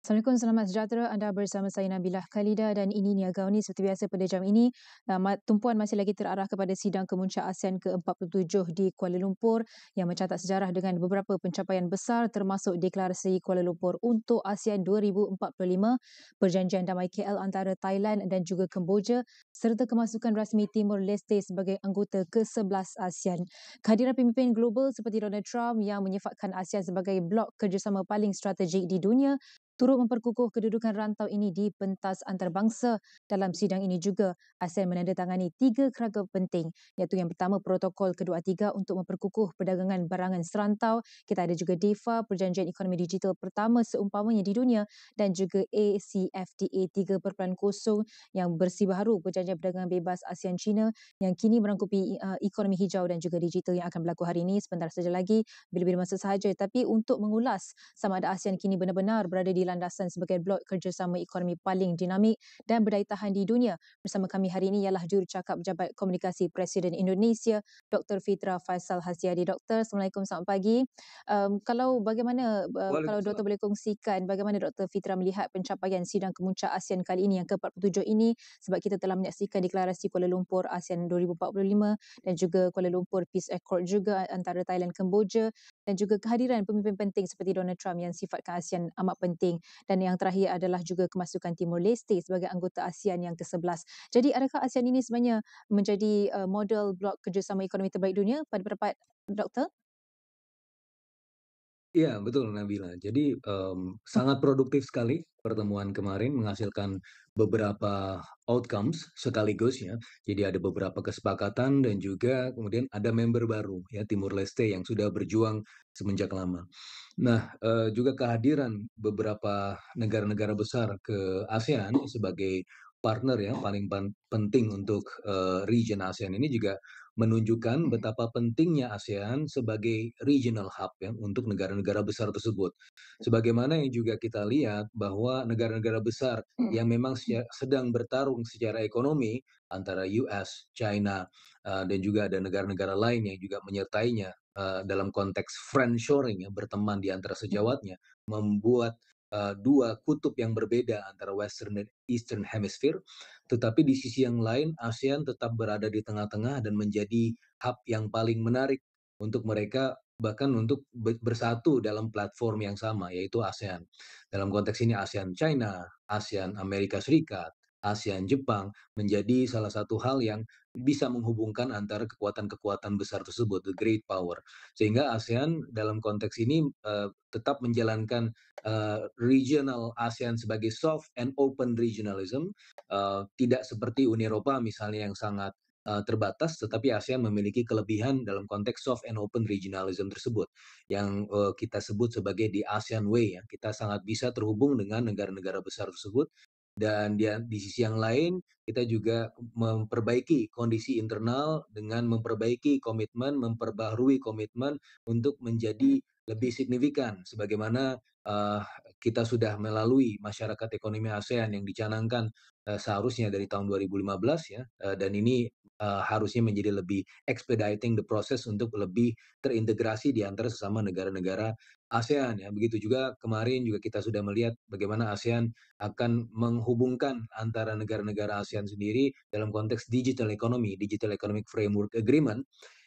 Assalamualaikum, selamat sejahtera. Anda bersama saya Nabilah, Khaleeda, dan ini Niaga Awani. Seperti biasa pada jam ini, tumpuan masih lagi terarah kepada Sidang Kemuncak ASEAN ke-47 di Kuala Lumpur yang mencatat sejarah dengan beberapa pencapaian besar termasuk Deklarasi Kuala Lumpur untuk ASEAN 2045, Perjanjian Damai KL antara Thailand dan juga Kemboja, serta kemasukan rasmi Timor Leste sebagai anggota ke-11 ASEAN. Kehadiran pemimpin global seperti Donald Trump yang menyifatkan ASEAN sebagai blok kerjasama paling strategik di dunia turut memperkukuh kedudukan rantau ini di pentas antarabangsa. Dalam sidang ini juga, ASEAN menandatangani 3 kerangka penting, iaitu yang pertama Protokol Kedua-Tiga untuk memperkukuh perdagangan barangan serantau. Kita ada juga DEFA, Perjanjian Ekonomi Digital pertama seumpamanya di dunia, dan juga ACFTA 3.0 yang bersih baharu Perjanjian Perdagangan Bebas ASEAN-China yang kini merangkupi ekonomi hijau dan juga digital yang akan berlaku hari ini sebentar saja lagi, bila-bila masa sahaja. Tapi untuk mengulas sama ada ASEAN kini benar-benar berada di landasan sebagai blok kerjasama ekonomi paling dinamik dan berdaya tahan di dunia. Bersama kami hari ini ialah Jurucakap Pejabat Komunikasi Presiden Indonesia, Dr. Fitra Faisal Haziadi. Doktor, Assalamualaikum, selamat pagi. Kalau Doktor Waalaikumsalam. boleh kongsikan bagaimana Dr. Fitra melihat pencapaian Sidang Kemuncak ASEAN kali ini yang ke-47 ini, sebab kita telah menyaksikan Deklarasi Kuala Lumpur ASEAN 2045 dan juga Kuala Lumpur Peace Accord juga antara Thailand dan Kemboja, dan juga kehadiran pemimpin penting seperti Donald Trump yang sifatkan ASEAN amat penting, dan yang terakhir adalah juga kemasukan Timor Leste sebagai anggota ASEAN yang ke-11. Jadi adakah ASEAN ini sebenarnya menjadi model blok kerjasama ekonomi terbaik dunia pada pendapat Doktor? Iya, betul Nabila. Jadi, sangat produktif sekali pertemuan kemarin menghasilkan beberapa outcomes sekaligus ya. Jadi ada beberapa kesepakatan dan juga kemudian ada member baru ya, Timur Leste yang sudah berjuang semenjak lama. Nah, juga kehadiran beberapa negara-negara besar ke ASEAN sebagai partner ya paling penting untuk, region ASEAN ini juga menunjukkan betapa pentingnya ASEAN sebagai regional hub ya untuk negara-negara besar tersebut. Sebagaimana yang juga kita lihat bahwa negara-negara besar yang memang sedang bertarung secara ekonomi antara US, China, dan juga ada negara-negara lain yang juga menyertainya dalam konteks friendshoring ya, berteman di antara sejawatnya, membuat dua kutub yang berbeda antara Western dan Eastern Hemisphere. Tetapi di sisi yang lain, ASEAN tetap berada di tengah-tengah dan menjadi hub yang paling menarik untuk mereka bahkan untuk bersatu dalam platform yang sama, yaitu ASEAN. Dalam konteks ini ASEAN China, ASEAN Amerika Serikat, ASEAN Jepang menjadi salah satu hal yang bisa menghubungkan antara kekuatan-kekuatan besar tersebut, the great power. Sehingga ASEAN dalam konteks ini tetap menjalankan regional ASEAN sebagai soft and open regionalism, tidak seperti Uni Eropa misalnya yang sangat terbatas, tetapi ASEAN memiliki kelebihan dalam konteks soft and open regionalism tersebut, yang kita sebut sebagai the ASEAN Way ya. Kita sangat bisa terhubung dengan negara-negara besar tersebut, dan di sisi yang lain kita juga memperbaiki kondisi internal dengan memperbaiki komitmen, memperbaharui komitmen untuk menjadi lebih signifikan, sebagaimana kita sudah melalui masyarakat ekonomi ASEAN yang dicanangkan seharusnya dari tahun 2015 ya, dan ini harusnya menjadi lebih expediting the process untuk lebih terintegrasi di antara sesama negara-negara ASEAN ya. Begitu juga kemarin juga kita sudah melihat bagaimana ASEAN akan menghubungkan antara negara-negara ASEAN sendiri dalam konteks digital economy, Digital Economic Framework Agreement,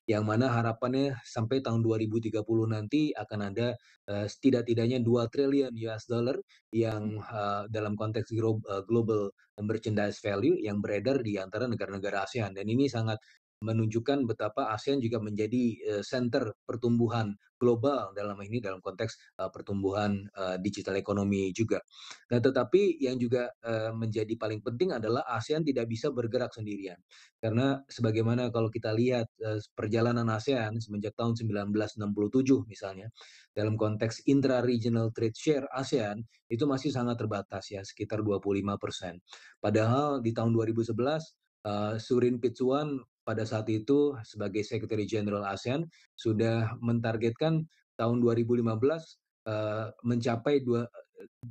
yang mana harapannya sampai tahun 2030 nanti akan ada setidak-tidaknya 2 triliun US dollar yang dalam konteks global merchandise value yang beredar di antara negara-negara ASEAN, dan ini sangat menunjukkan betapa ASEAN juga menjadi center pertumbuhan global dalam konteks pertumbuhan digital ekonomi juga. Nah, tetapi yang juga menjadi paling penting adalah ASEAN tidak bisa bergerak sendirian. Karena sebagaimana kalau kita lihat perjalanan ASEAN semenjak tahun 1967 misalnya, dalam konteks intra-regional trade share ASEAN itu masih sangat terbatas ya, sekitar 25%. Padahal di tahun 2011 Surin Pitsuwan pada saat itu sebagai Secretary General ASEAN sudah mentargetkan tahun 2015 mencapai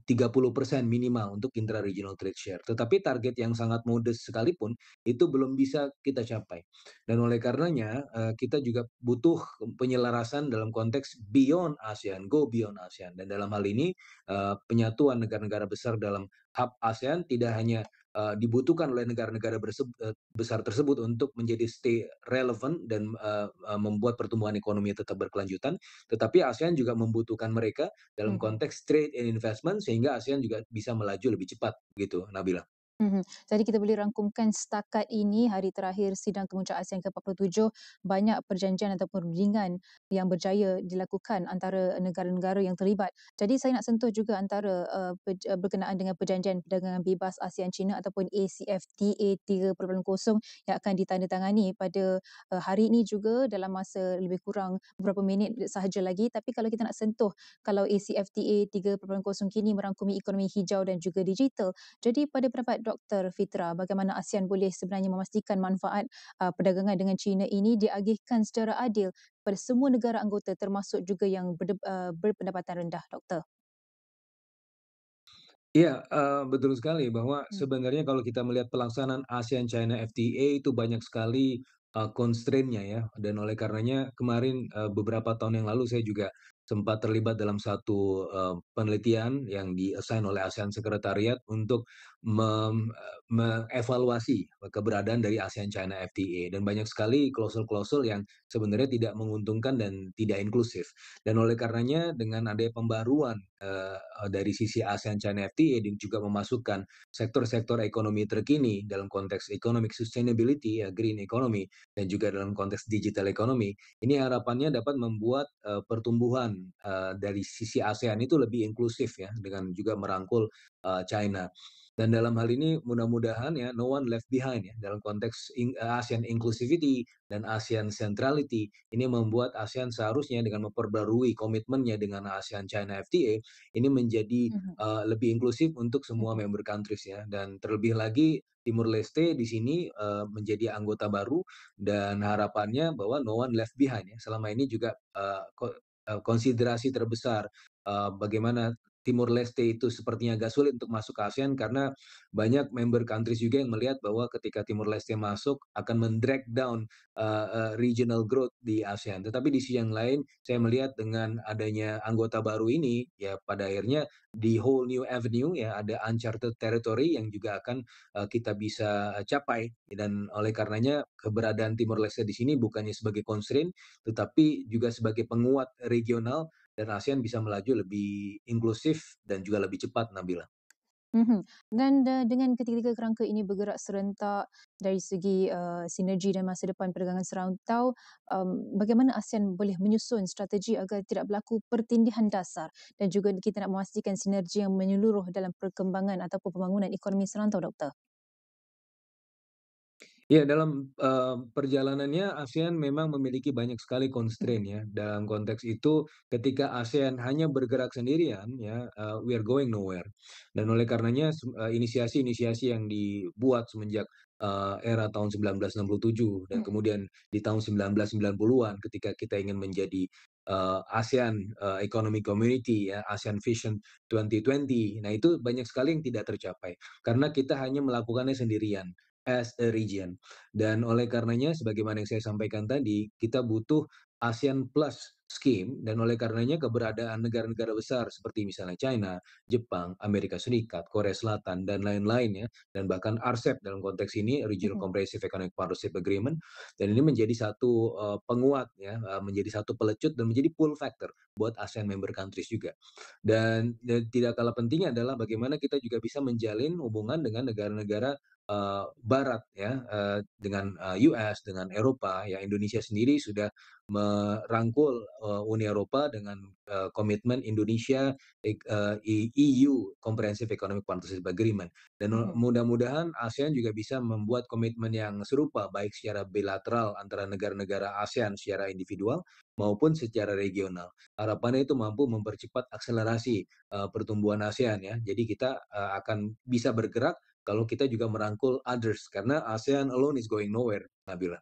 30% minimal untuk intra-regional trade share. Tetapi target yang sangat modest sekalipun itu belum bisa kita capai. Dan oleh karenanya kita juga butuh penyelarasan dalam konteks beyond ASEAN, go beyond ASEAN. Dan dalam hal ini penyatuan negara-negara besar dalam hub ASEAN tidak hanya dibutuhkan oleh negara-negara besar tersebut untuk menjadi stay relevant dan membuat pertumbuhan ekonomi tetap berkelanjutan, tetapi ASEAN juga membutuhkan mereka dalam Mhm. konteks trade and investment sehingga ASEAN juga bisa melaju lebih cepat gitu, Nabila. Mhm. Jadi kita boleh rangkumkan setakat ini hari terakhir sidang kemuncak ASEAN ke-47 banyak perjanjian ataupun rundingan yang berjaya dilakukan antara negara-negara yang terlibat. Jadi saya nak sentuh juga antara berkenaan dengan perjanjian perdagangan bebas ASEAN China ataupun ACFTA 3.0 yang akan ditandatangani pada hari ini juga dalam masa lebih kurang beberapa minit sahaja lagi. Tapi kalau kita nak sentuh kalau ACFTA 3.0 kini merangkumi ekonomi hijau dan juga digital, jadi pada pendapat Dr. Fitra, bagaimana ASEAN boleh sebenarnya memastikan manfaat perdagangan dengan China ini diagihkan secara adil pada semua negara anggota termasuk juga yang berpendapatan rendah, Doktor? Iya, betul sekali bahwa Hmm. sebenarnya kalau kita melihat pelaksanaan ASEAN China FTA itu banyak sekali constraint-nya ya, dan oleh karenanya kemarin beberapa tahun yang lalu saya juga sempat terlibat dalam satu penelitian yang di-assign oleh ASEAN Sekretariat untuk mengevaluasi keberadaan dari ASEAN China FTA dan banyak sekali klausul-klausul yang sebenarnya tidak menguntungkan dan tidak inklusif. Dan oleh karenanya dengan adanya pembaruan dari sisi ASEAN China FTA dan juga memasukkan sektor-sektor ekonomi terkini dalam konteks economic sustainability ya green economy dan juga dalam konteks digital economy, ini harapannya dapat membuat pertumbuhan dari sisi ASEAN itu lebih inklusif ya dengan juga merangkul China. Dan dalam hal ini mudah-mudahan ya no one left behind ya dalam konteks ASEAN inclusivity dan ASEAN centrality ini membuat ASEAN seharusnya dengan memperbarui komitmennya dengan ASEAN China FTA ini menjadi Mhm. lebih inklusif untuk semua Mhm. member countries ya dan terlebih lagi Timur Leste di sini menjadi anggota baru dan harapannya bahwa no one left behind ya. Selama ini juga konsiderasi terbesar bagaimana Timur Leste itu sepertinya agak sulit untuk masuk ke ASEAN karena banyak member countries juga yang melihat bahwa ketika Timur Leste masuk akan mendrag down regional growth di ASEAN. Tetapi di sisi yang lain, saya melihat dengan adanya anggota baru ini, ya pada akhirnya di whole new avenue ya ada uncharted territory yang juga akan kita bisa capai. Dan oleh karenanya keberadaan Timor Leste di sini bukannya sebagai constraint, tetapi juga sebagai penguat regional dan ASEAN bisa melaju lebih inklusif dan juga lebih cepat, Nabila. Mhm. Dan dengan ketiga-tiga kerangka ini bergerak serentak dari segi sinergi dan masa depan perdagangan serantau, bagaimana ASEAN boleh menyusun strategi agar tidak berlaku pertindihan dasar dan juga kita nak memastikan sinergi yang menyeluruh dalam perkembangan ataupun pembangunan ekonomi serantau, Doktor? Ya, dalam perjalanannya ASEAN memang memiliki banyak sekali Mhm. constraint ya. Dalam konteks itu ketika ASEAN hanya bergerak sendirian ya, we are going nowhere. Dan oleh karenanya inisiasi-inisiasi yang dibuat semenjak era tahun 1967 dan Mhm. kemudian di tahun 1990-an ketika kita ingin menjadi ASEAN Economic Community ya, ASEAN Vision 2020. Nah, itu banyak sekali yang tidak tercapai karena kita hanya melakukannya sendirian as a region. Dan oleh karenanya sebagaimana yang saya sampaikan tadi, kita butuh ASEAN Plus Scheme dan oleh karenanya keberadaan negara-negara besar seperti misalnya China, Jepang, Amerika Serikat, Korea Selatan dan lain-lain ya dan bahkan RCEP dalam konteks ini Regional Mhm. Comprehensive Economic Partnership Agreement dan ini menjadi satu penguat ya, menjadi satu pelecut dan menjadi pull factor buat ASEAN member countries juga. Dan tidak kalah penting adalah bagaimana kita juga bisa menjalin hubungan dengan negara-negara Barat ya, dengan US, dengan Eropa, ya Indonesia sendiri sudah merangkul Uni Eropa dengan komitmen Indonesia EU Comprehensive Economic Partnership Agreement dan Mhm. mudah-mudahan ASEAN juga bisa membuat komitmen yang serupa baik secara bilateral antara negara-negara ASEAN secara individual maupun secara regional. Harapannya itu mampu mempercepat akselerasi pertumbuhan ASEAN ya. Jadi kita akan bisa bergerak kalau kita juga merangkul others karena ASEAN alone is going nowhere, Nabila.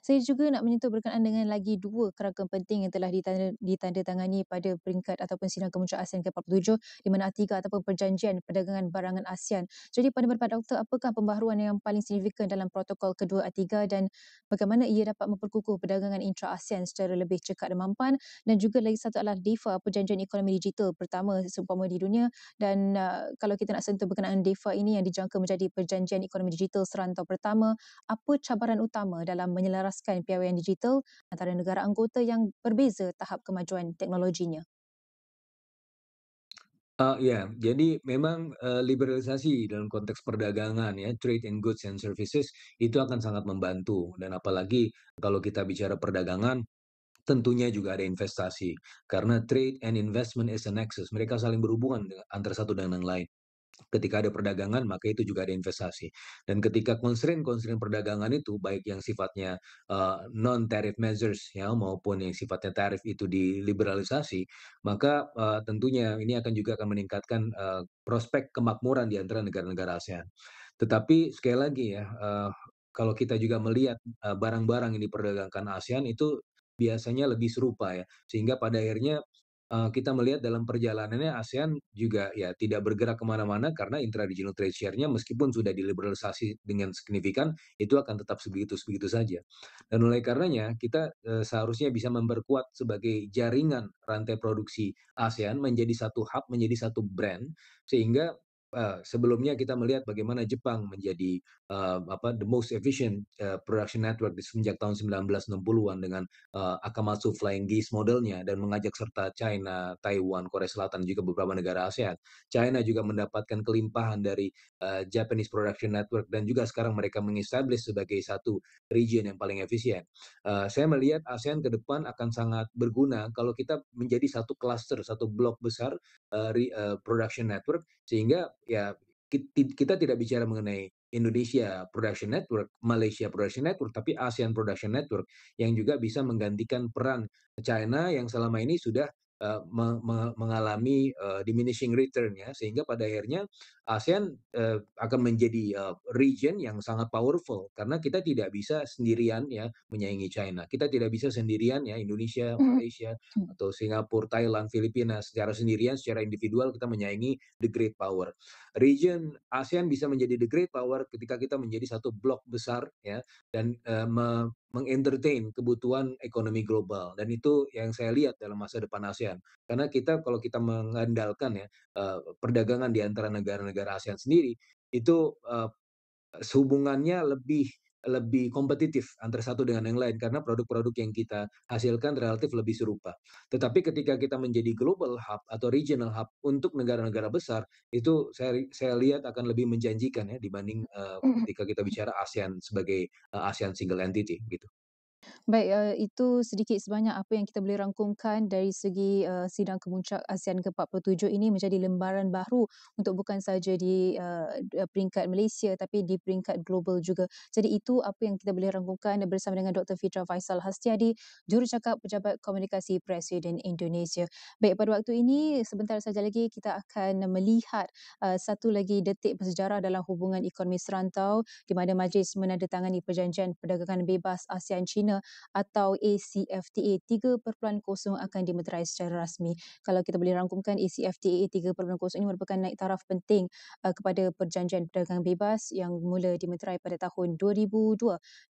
Saya juga nak menyentuh berkenaan dengan lagi dua kerangka penting yang telah ditandatangani pada peringkat ataupun Sidang Kemuncak ASEAN ke-47 di mana A3 ataupun Perjanjian Perdagangan Barangan ASEAN. Jadi pada pendapat doktor, apakah pembaharuan yang paling signifikan dalam protokol kedua A3 dan bagaimana ia dapat memperkukuh perdagangan intra-ASEAN secara lebih cekak dan mampan, dan juga lagi satu adalah DEFA, Perjanjian Ekonomi Digital pertama seumpama di dunia, dan kalau kita nak sentuh berkenaan DEFA ini yang dijangka menjadi Perjanjian Ekonomi Digital serantau pertama, apa cabaran utama dalam menyelaraskan piawaian digital antara negara anggota yang berbeza tahap kemajuan teknologinya? Ya, jadi memang liberalisasi dalam konteks perdagangan ya, trade in goods and services itu akan sangat membantu dan apalagi kalau kita bicara perdagangan tentunya juga ada investasi karena trade and investment is a nexus. Mereka saling berhubungan antara satu dengan yang lain. Ketika ada perdagangan, maka itu juga ada investasi. Dan ketika constraint perdagangan itu, baik yang sifatnya non-tariff measures ya maupun yang sifatnya tarif itu diliberalisasi, maka tentunya ini akan meningkatkan prospek kemakmuran di antara negara-negara ASEAN. Tetapi sekali lagi ya, kalau kita juga melihat barang-barang yang diperdagangkan ASEAN itu biasanya lebih serupa ya, sehingga pada akhirnya kita melihat dalam perjalanannya ASEAN juga ya tidak bergerak kemana-mana karena intra-regional trade share-nya meskipun sudah diliberalisasi dengan signifikan, itu akan tetap sebegitu-sebegitu saja. Dan oleh karenanya kita seharusnya bisa memperkuat sebagai jaringan rantai produksi ASEAN menjadi satu hub, menjadi satu brand, sehingga sebelumnya kita melihat bagaimana Jepang menjadi the most efficient production network di semenjak tahun 1960-an dengan Akamatsu Flying Geese modelnya dan mengajak serta China, Taiwan, Korea Selatan juga beberapa negara ASEAN. China juga mendapatkan kelimpahan dari Japanese Production Network dan juga sekarang mereka mengestablish sebagai satu region yang paling efisien. Saya melihat ASEAN ke depan akan sangat berguna kalau kita menjadi satu cluster, satu blok besar production network sehingga ya kita tidak bicara mengenai Indonesia Production Network, Malaysia Production Network, tapi ASEAN Production Network yang juga bisa menggantikan peran China yang selama ini sudah mengalami diminishing return ya, sehingga pada akhirnya ASEAN akan menjadi region yang sangat powerful karena kita tidak bisa sendirian ya menyaingi China. Kita tidak bisa sendirian ya Indonesia, Malaysia atau Singapura, Thailand, Filipina secara sendirian, secara individual kita menyaingi the great power. Region ASEAN bisa menjadi the great power ketika kita menjadi satu blok besar ya dan mengentertain kebutuhan ekonomi global dan itu yang saya lihat dalam masa depan ASEAN. Karena kalau kita mengandalkan ya perdagangan di antara negara-negara ASEAN sendiri itu hubungannya lebih lebih kompetitif antara satu dengan yang lain karena produk-produk yang kita hasilkan relatif lebih serupa. Tetapi ketika kita menjadi global hub atau regional hub untuk negara-negara besar, itu saya lihat akan lebih menjanjikan ya dibanding ketika kita bicara ASEAN sebagai ASEAN single entity gitu. Baik, itu sedikit sebanyak apa yang kita boleh rangkumkan dari segi Sidang Kemuncak ASEAN ke-47 ini menjadi lembaran baru untuk bukan sahaja di peringkat Malaysia tapi di peringkat global juga. Jadi itu apa yang kita boleh rangkumkan bersama dengan Dr. Fitra Faisal Hastiadi, Jurucakap Pejabat Komunikasi Presiden Indonesia. Baik, pada waktu ini sebentar saja lagi kita akan melihat satu lagi detik bersejarah dalam hubungan ekonomi serantau di mana Majlis menandatangani Perjanjian Perdagangan Bebas ASEAN-China atau ACFTA 3.0 akan dimeterai secara rasmi. Kalau kita boleh rangkumkan, ACFTA 3.0 ini merupakan naik taraf penting kepada Perjanjian Perdagangan Bebas yang mula dimeterai pada tahun 2002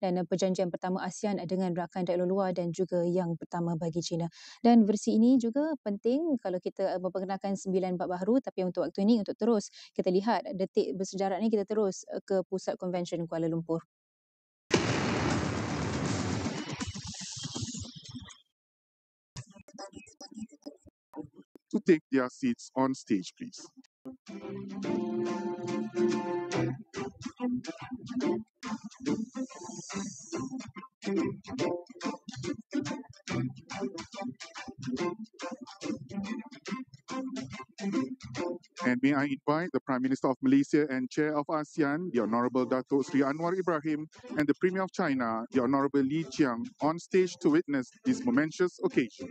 dan perjanjian pertama ASEAN dengan rakan daerah luar dan juga yang pertama bagi China. Dan versi ini juga penting kalau kita memperkenalkan 9 bab baru, tapi untuk waktu ini untuk terus kita lihat detik bersejarah ini kita terus ke Pusat Konvensyen Kuala Lumpur. To take their seats on stage, please. And may I invite the Prime Minister of Malaysia and Chair of ASEAN, the Honorable Datuk Sri Anwar Ibrahim, and the Premier of China, the Honorable Li Qiang, on stage to witness this momentous occasion.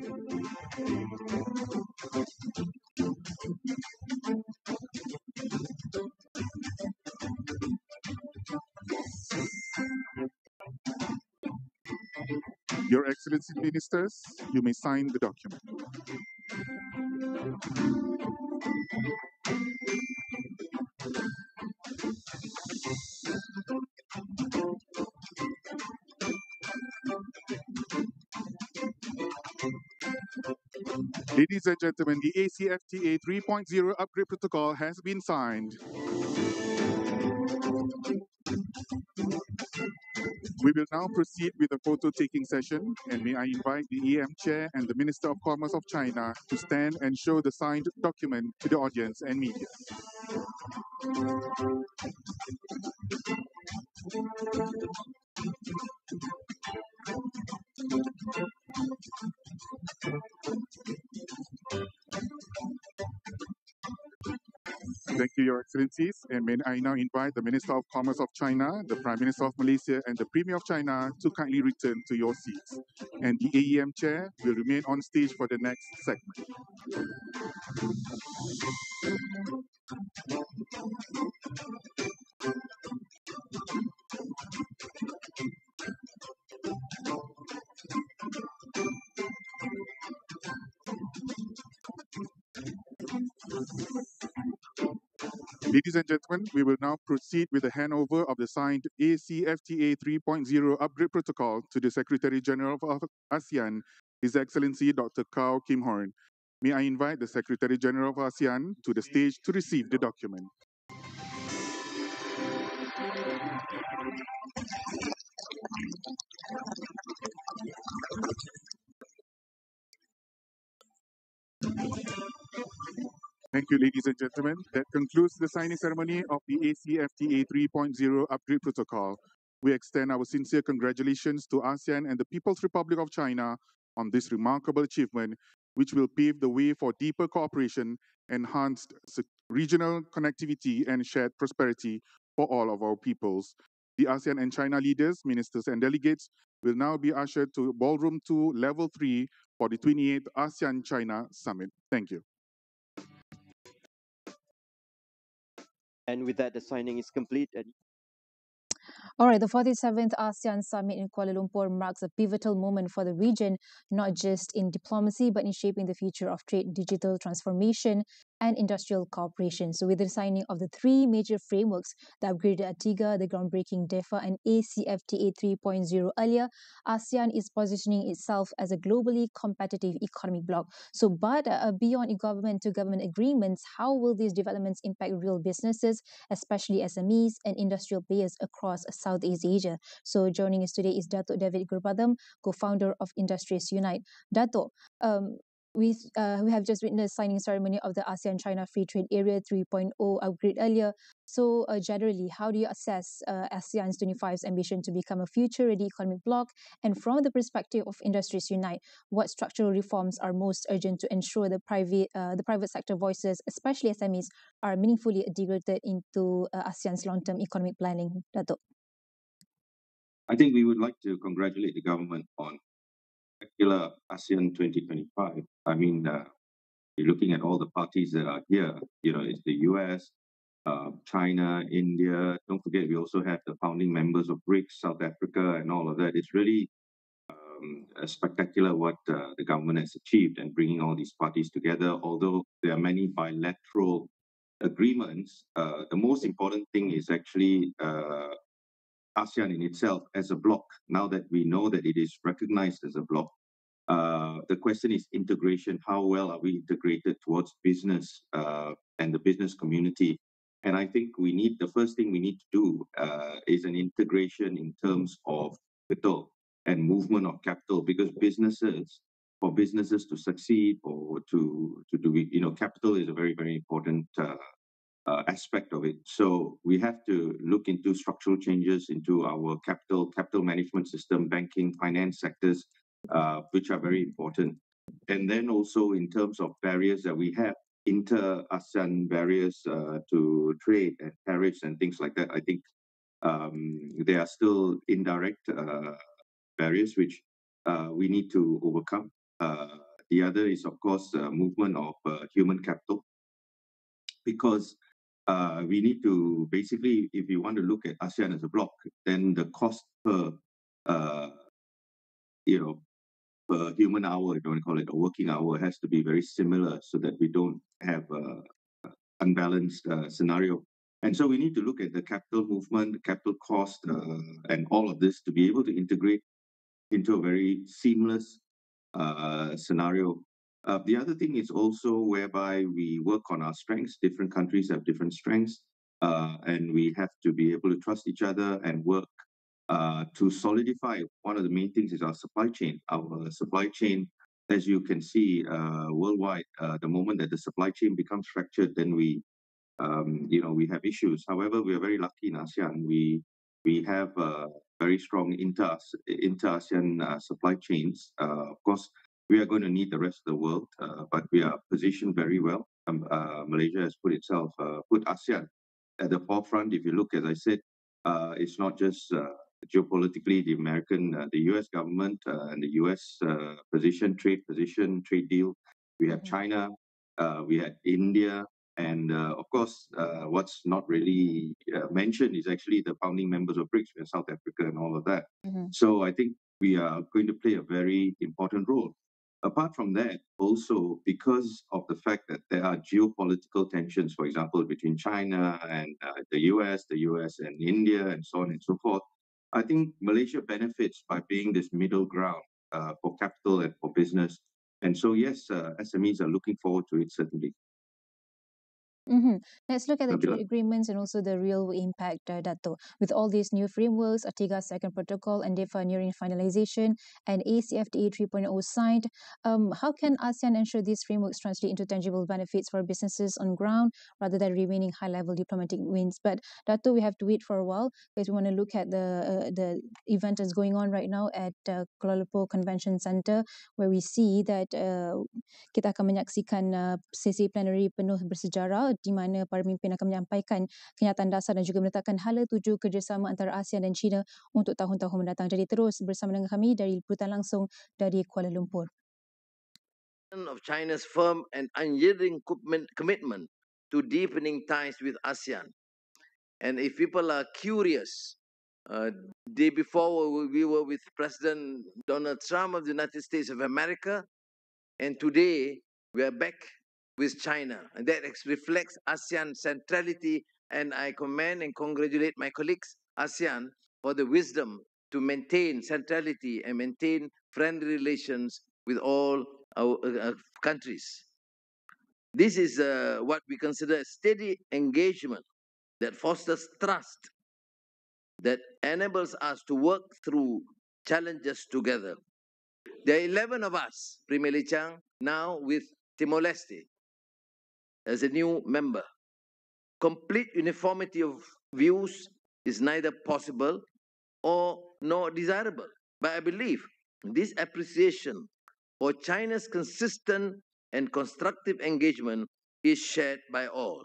Your Excellency Ministers, you may sign the document. Ladies and gentlemen, the ACFTA 3.0 upgrade protocol has been signed. We will now proceed with the photo-taking session, and may I invite the EM Chair and the Minister of Commerce of China to stand and show the signed document to the audience and media. Thank you, Your Excellencies, and may I now invite the Minister of Commerce of China, the Prime Minister of Malaysia, and the Premier of China to kindly return to your seats. And the AEM Chair will remain on stage for the next segment. Ladies and gentlemen, we will now proceed with the handover of the signed ACFTA 3.0 upgrade protocol to the Secretary General of ASEAN, His Excellency Dr. Kao Kim Horn. May I invite the Secretary General of ASEAN to the stage to receive the document. Thank you, ladies and gentlemen. That concludes the signing ceremony of the ACFTA 3.0 upgrade protocol. We extend our sincere congratulations to ASEAN and the People's Republic of China on this remarkable achievement, which will pave the way for deeper cooperation, enhanced regional connectivity, and shared prosperity for all of our peoples. The ASEAN and China leaders, ministers, and delegates will now be ushered to Ballroom 2, Level 3 for the 28th ASEAN-China Summit. Thank you. And with that, the signing is complete. All right, the 47th ASEAN Summit in Kuala Lumpur marks a pivotal moment for the region, not just in diplomacy, but in shaping the future of trade, digital transformation, and industrial cooperation. So with the signing of the three major frameworks, the upgraded ATIGA, the groundbreaking DEFA, and ACFTA 3.0 earlier, ASEAN is positioning itself as a globally competitive economic bloc. So, but beyond government-to-government agreements, how will these developments impact real businesses, especially SMEs and industrial players across Southeast Asia? So joining us today is Dato' David Gurpadam, co-founder of Industries Unite. Dato', we have just witnessed signing ceremony of the ASEAN-China Free Trade Area 3.0 upgrade earlier. So generally, how do you assess ASEAN's 25's ambition to become a future-ready economic bloc? And from the perspective of Industries Unite, what structural reforms are most urgent to ensure the private sector voices, especially SMEs, are meaningfully integrated into ASEAN's long-term economic planning? Dato'. I think we would like to congratulate the government on particular ASEAN 2025. I mean, you're looking at all the parties that are here. You know, it's the US, China, India. Don't forget, we also have the founding members of BRICS, South Africa, and all of that. It's really spectacular what the government has achieved and bringing all these parties together. Although there are many bilateral agreements, the most important thing is actually ASEAN in itself as a bloc. Now that we know that it is recognized as a bloc, the question is integration. How well are we integrated towards business and the business community? And I think the first thing we need to do is an integration in terms of capital and movement of capital, because for businesses to succeed or to do, capital is a very, very important aspect of it. So we have to look into structural changes into our capital management system, banking, finance sectors, which are very important. And then also in terms of barriers that we have, inter-ASEAN barriers to trade and tariffs and things like that, I think there are still indirect barriers which we need to overcome. The other is, of course, movement of human capital, because we need to basically, if you want to look at ASEAN as a bloc, then the cost per per human hour, if you want to call it a working hour, has to be very similar so that we don't have unbalanced scenario. And so we need to look at the capital movement, the capital cost, and all of this to be able to integrate into a very seamless scenario. The other thing is also whereby we work on our strengths. Different countries have different strengths, and we have to be able to trust each other and work to solidify. One of the main things is our supply chain. Our supply chain, as you can see worldwide, the moment that the supply chain becomes fractured, then we have issues. However, we are very lucky in ASEAN. We have very strong inter-ASEAN supply chains. Of course, we are going to need the rest of the world, but we are positioned very well. Malaysia has put ASEAN at the forefront. If you look, as I said, it's not just geopolitically the US government and the US trade deal. We have China, we had India, and of course, what's not really mentioned is actually the founding members of BRICS, South Africa and all of that. So I think we are going to play a very important role. Apart from that, also because of the fact that there are geopolitical tensions, for example, between China and the US and India, and so on and so forth, I think Malaysia benefits by being this middle ground for capital and for business. And so, yes, SMEs are looking forward to it, certainly. Let's look at the Nabilah. trade agreements and also the real impact, Dato. With all these new frameworks, ATIGA's second protocol and DEFA nearing finalization, and ACFTA 3.0 signed, how can ASEAN ensure these frameworks translate into tangible benefits for businesses on ground rather than remaining high-level diplomatic wins? But Dato, we have to wait for a while because we want to look at the event that's going on right now at Kuala Lumpur Convention Centre, where we see that kita akan menyaksikan sesi plenary penuh bersejarah di mana para pemimpin akan menyampaikan kenyataan dasar dan juga meletakkan hala tuju kerjasama antara ASEAN dan China untuk tahun-tahun mendatang. Jadi terus bersama dengan kami dari liputan langsung dari Kuala Lumpur. Of China's firm and unyielding commitment to deepening ties with ASEAN. And if people are curious, day before we were with President Donald Trump of the United States of America, and today we are back with China, and that reflects ASEAN centrality. And I commend and congratulate my colleagues ASEAN for the wisdom to maintain centrality and maintain friendly relations with all our countries. This is what we consider a steady engagement that fosters trust, that enables us to work through challenges together. There are 11 of us, Premier Lee Chang, now with Timor-Leste as a new member. Complete uniformity of views is neither possible nor desirable. But I believe this appreciation for China's consistent and constructive engagement is shared by all.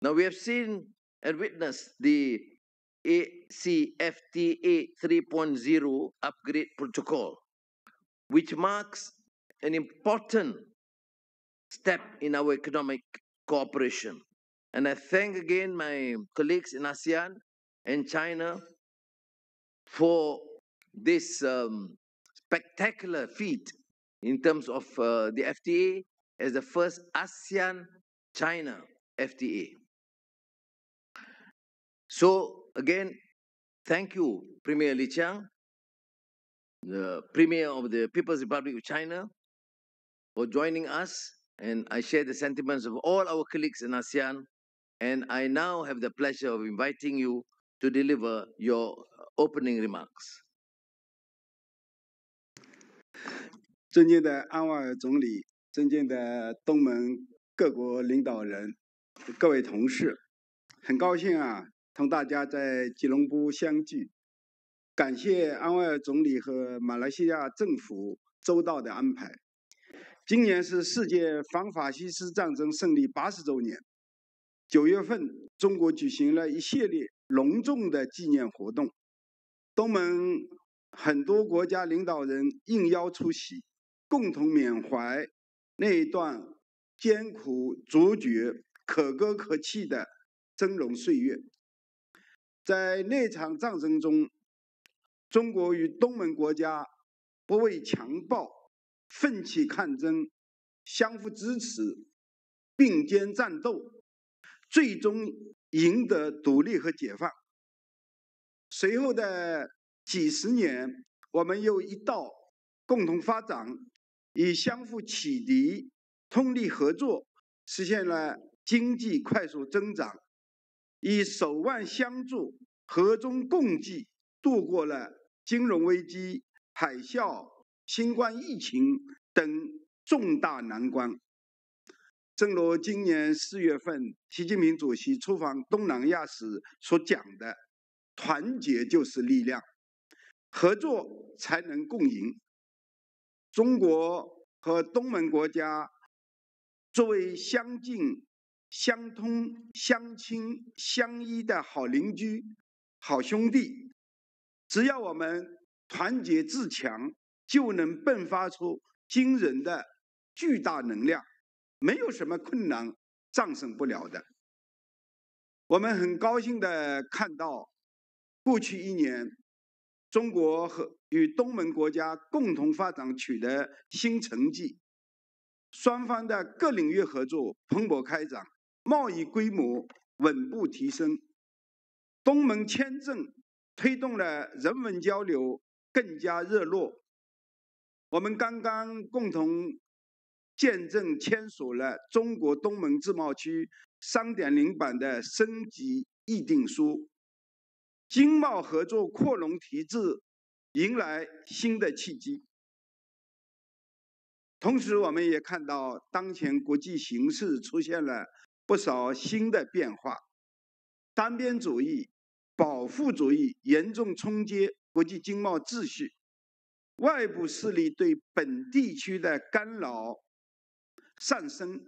Now we have seen and witnessed the ACFTA 3.0 upgrade protocol, which marks an important step in our economic cooperation. And I thank again my colleagues in ASEAN and China for this spectacular feat in terms of the FTA as the first ASEAN-China FTA. So again, thank you, Premier Lee Chiang, the Premier of the People's Republic of China, for joining us. And I share the sentiments of all our colleagues in ASEAN. And I now have the pleasure of inviting you to deliver your opening remarks. 尊敬的安瓦尔总理，尊敬的东盟各国领导人，各位同事，很高兴同大家在吉隆坡相聚。感谢安瓦尔总理和马来西亚政府周到的安排。今年是世界反法西斯战争胜利80周年。9月份，中国举行了一系列隆重的纪念活动，东盟很多国家领导人应邀出席，共同缅怀那一段艰苦卓绝、可歌可泣的峥嵘岁月。在那场战争中，中国与东盟国家不畏强暴，奋起抗争，相互支持，并肩战斗，最终赢得独立和解放。随后的几十年，我们又一道共同发展，以相互启迪、通力合作，实现了经济快速增长，以手腕相助、和衷共济，度过了金融危机、海啸、新冠疫情等重大难关。正如今年4月份习近平主席出访东南亚时所讲的，团结就是力量，合作才能共赢。中国和东盟国家作为相近、相通、相亲、相依的好邻居、好兄弟，只要我们团结自强，就能迸发出惊人的巨大能量，没有什么困难战胜不了的。我们很高兴地看到，过去1年，中国与东盟国家共同发展取得新成绩，双方的各领域合作蓬勃开展，贸易规模稳步提升。东盟签证推动了人文交流更加热络。我们刚刚共同见证签署了中国东盟自贸区3.0版的升级议定书，经贸合作扩容提质迎来新的契机。同时，我们也看到当前国际形势出现了不少新的变化，单边主义、保护主义严重冲击国际经贸秩序，外部势力对本地区的干扰上升，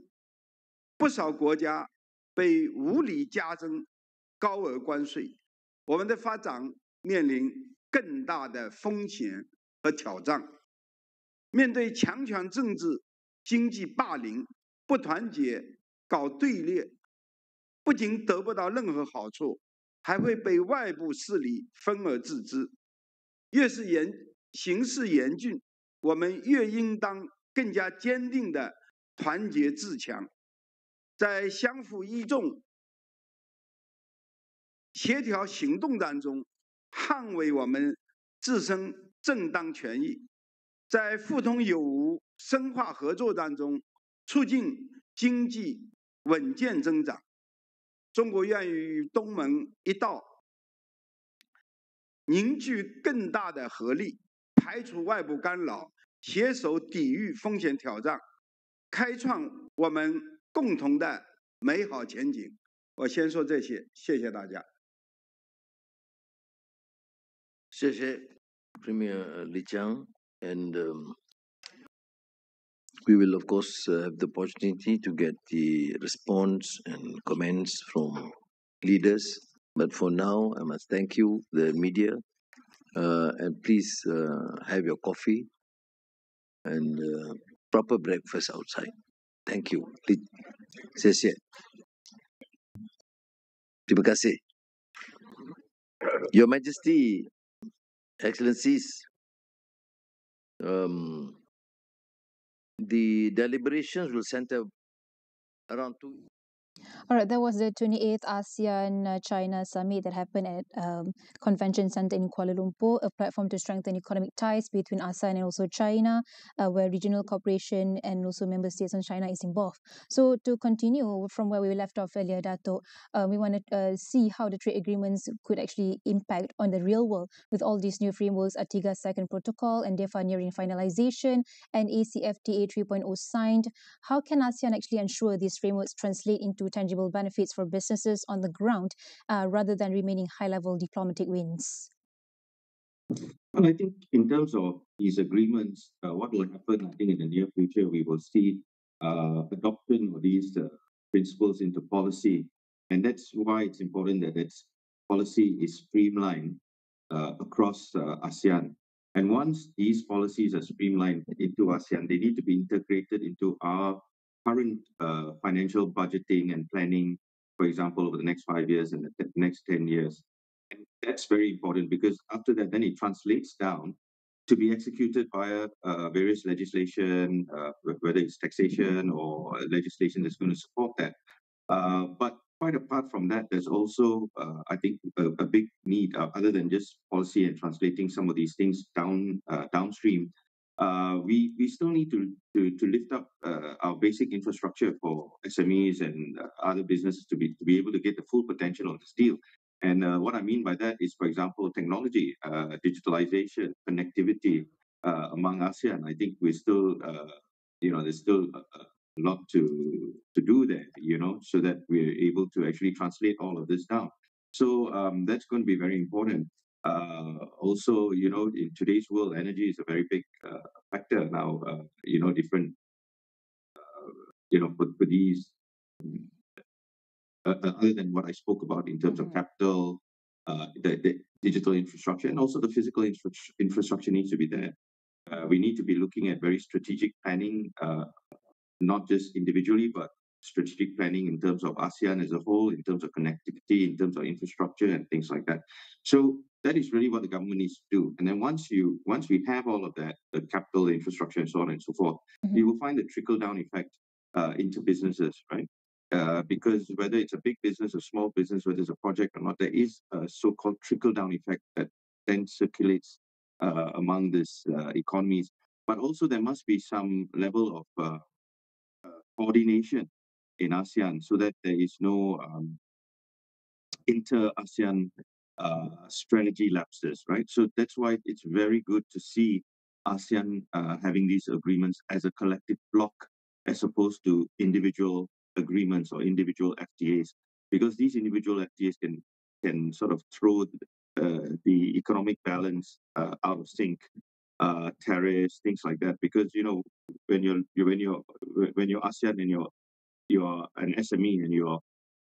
不少国家被无理加征高额关税，我们的发展面临更大的风险和挑战。面对强权政治、经济霸凌、不团结、搞对立，不仅得不到任何好处，还会被外部势力分而治之。越是形势严峻，我们越应当更加坚定地团结自强，在相互依重、协调行动当中，捍卫我们自身正当权益，在互通有无、深化合作当中，促进经济稳健增长。中国愿意与东盟一道，凝聚更大的合力，排除外部干扰，携手抵御风险挑战，开创我们共同的美好前景。我先说这些，谢谢大家。谢谢 Premier Li Qiang, and we will of course have the opportunity to get the response and comments from leaders. But for now, I must thank you, the media, and please have your coffee and proper breakfast outside. Thank you. 谢谢. Terima kasih. Your Majesty, Excellencies, the deliberations will center around 2. All right, that was the 28th ASEAN-China Summit that happened at Convention Center in Kuala Lumpur, a platform to strengthen economic ties between ASEAN and also China, where regional cooperation and also member states on China is involved. So to continue from where we left off earlier, Dato', we want to see how the trade agreements could actually impact on the real world with all these new frameworks, ATIGA's second protocol, and DEFA nearing finalization, and ACFTA 3.0 signed. How can ASEAN actually ensure these frameworks translate into tangible benefits for businesses on the ground rather than remaining high-level diplomatic wins? Well, I think in terms of these agreements, what will happen, I think in the near future, we will see adoption of these principles into policy. And that's why it's important that its policy is streamlined across ASEAN. And once these policies are streamlined into ASEAN, they need to be integrated into our current financial budgeting and planning, for example, over the next 5 years and the next 10 years. And that's very important because after that, then it translates down to be executed via various legislation, whether it's taxation or legislation that's going to support that. But quite apart from that, there's also, I think, a big need, other than just policy and translating some of these things downstream. We still need to lift up our basic infrastructure for SMEs and other businesses to be able to get the full potential of this deal. And what I mean by that is, for example, technology, digitalization, connectivity among ASEAN. I think we're still, there's still a lot to do there, so that we're able to actually translate all of this down. So that's going to be very important. Also, in today's world, energy is a very big factor now. Different, for these, other than what I spoke about in terms of capital, the digital infrastructure, and also the physical infrastructure needs to be there. We need to be looking at very strategic planning, not just individually, but strategic planning in terms of ASEAN as a whole, in terms of connectivity, in terms of infrastructure and things like that. So that is really what the government needs to do. And then once we have all of that, the capital, the infrastructure, and so on and so forth, you will find the trickle-down effect into businesses, right? Because whether it's a big business or small business, whether it's a project or not, there is a so-called trickle-down effect that then circulates among these economies. But also there must be some level of coordination in ASEAN so that there is no inter-ASEAN strategy lapses, right? So that's why it's very good to see ASEAN having these agreements as a collective bloc as opposed to individual agreements or individual FTAs, because these individual FTAs can sort of throw the economic balance out of sync, tariffs, things like that. Because when you're ASEAN and you're an SME and you're